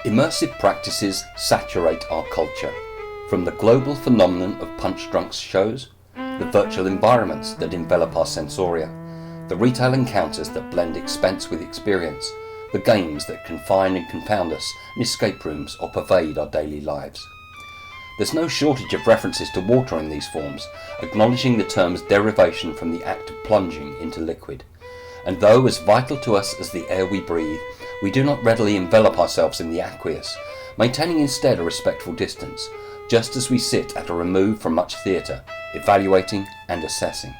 Immersive practices saturate our culture, from the global phenomenon of punch-drunk shows, the virtual environments that envelop our sensoria, the retail encounters that blend expense with experience, the games that confine and confound us in escape rooms or pervade our daily lives. There's no shortage of references to water in these forms, acknowledging the term's derivation from the act of plunging into liquid. And though as vital to us as the air we breathe, we do not readily envelop ourselves in the aqueous, maintaining instead a respectful distance, just as we sit at a remove from much theatre, evaluating and assessing.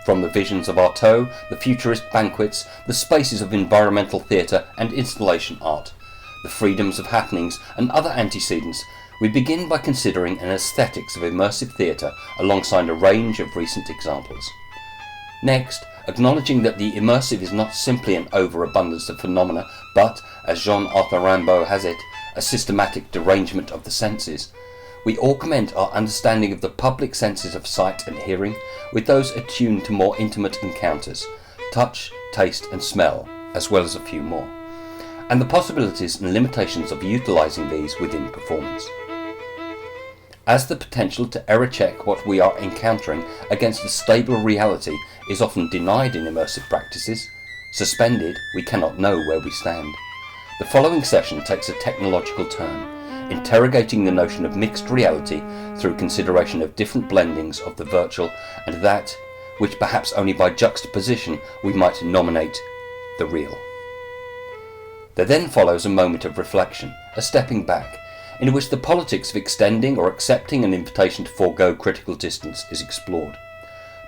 From the visions of Artaud, the futurist banquets, the spaces of environmental theatre and installation art, the freedoms of happenings and other antecedents, we begin by considering an aesthetics of immersive theatre alongside a range of recent examples. Next, acknowledging that the immersive is not simply an overabundance of phenomena, but, as Jean-Arthur Rimbaud has it, a systematic derangement of the senses, we augment our understanding of the public senses of sight and hearing with those attuned to more intimate encounters, touch, taste and smell, as well as a few more, and the possibilities and limitations of utilising these within performance. As the potential to error-check what we are encountering against a stable reality is often denied in immersive practices, suspended, we cannot know where we stand. The following session takes a technological turn, interrogating the notion of mixed reality through consideration of different blendings of the virtual and that which perhaps only by juxtaposition we might nominate the real. There then follows a moment of reflection, a stepping back, in which the politics of extending or accepting an invitation to forego critical distance is explored.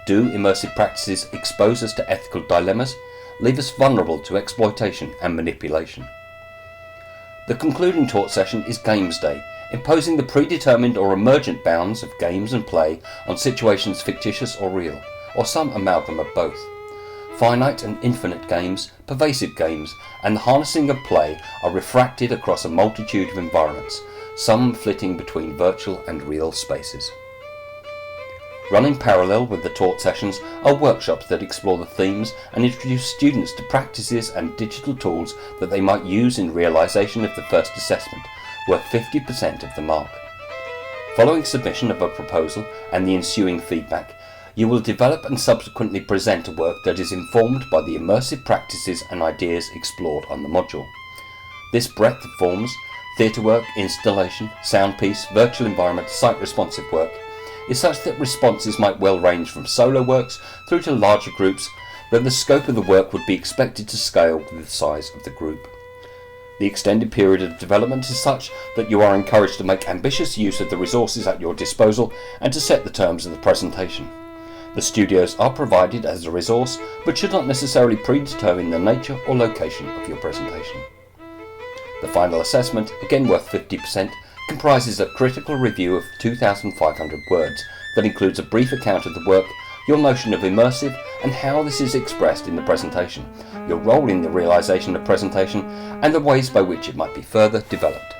Do immersive practices expose us to ethical dilemmas, leave us vulnerable to exploitation and manipulation? The concluding taught session is Games Day, imposing the predetermined or emergent bounds of games and play on situations fictitious or real, or some amalgam of both. Finite and infinite games, pervasive games, and the harnessing of play are refracted across a multitude of environments, some flitting between virtual and real spaces. Running parallel with the taught sessions are workshops that explore the themes and introduce students to practices and digital tools that they might use in realisation of the first assessment, worth 50% of the mark. Following submission of a proposal and the ensuing feedback, you will develop and subsequently present a work that is informed by the immersive practices and ideas explored on the module. This breadth of forms, theatre work, installation, sound piece, virtual environment, site-responsive work, is such that responses might well range from solo works through to larger groups, that the scope of the work would be expected to scale with the size of the group. The extended period of development is such that you are encouraged to make ambitious use of the resources at your disposal and to set the terms of the presentation. The studios are provided as a resource, but should not necessarily predetermine the nature or location of your presentation. The final assessment, again worth 50%, comprises a critical review of 2,500 words that includes a brief account of the work, your notion of immersive and how this is expressed in the presentation, your role in the realisation of presentation, and the ways by which it might be further developed.